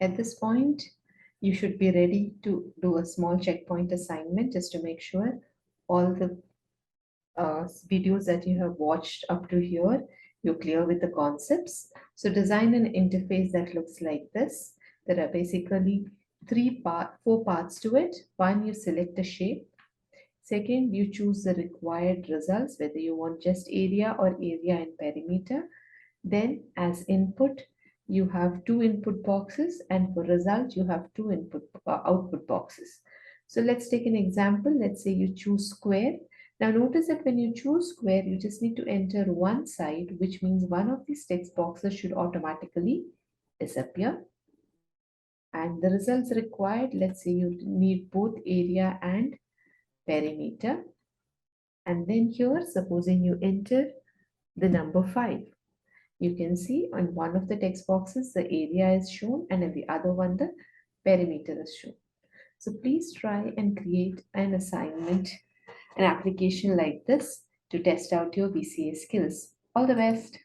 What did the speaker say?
At this point, you should be ready to do a small checkpoint assignment just to make sure all the videos that you have watched up to here, you're clear with the concepts. So design an interface that looks like this. There are basically four parts to it. One, you select a shape. Second, you choose the required results, whether you want just area or area and perimeter. Then as input, you have two input boxes, and for result, you have two output boxes. So let's take an example. Let's say you choose square. Now notice that when you choose square, you just need to enter one side, which means one of these text boxes should automatically disappear. And the results required, let's say you need both area and perimeter. And then here, supposing you enter the number 5. You can see on one of the text boxes, the area is shown, and in the other one, the perimeter is shown. So please try and create an assignment, an application like this to test out your VCA skills. All the best.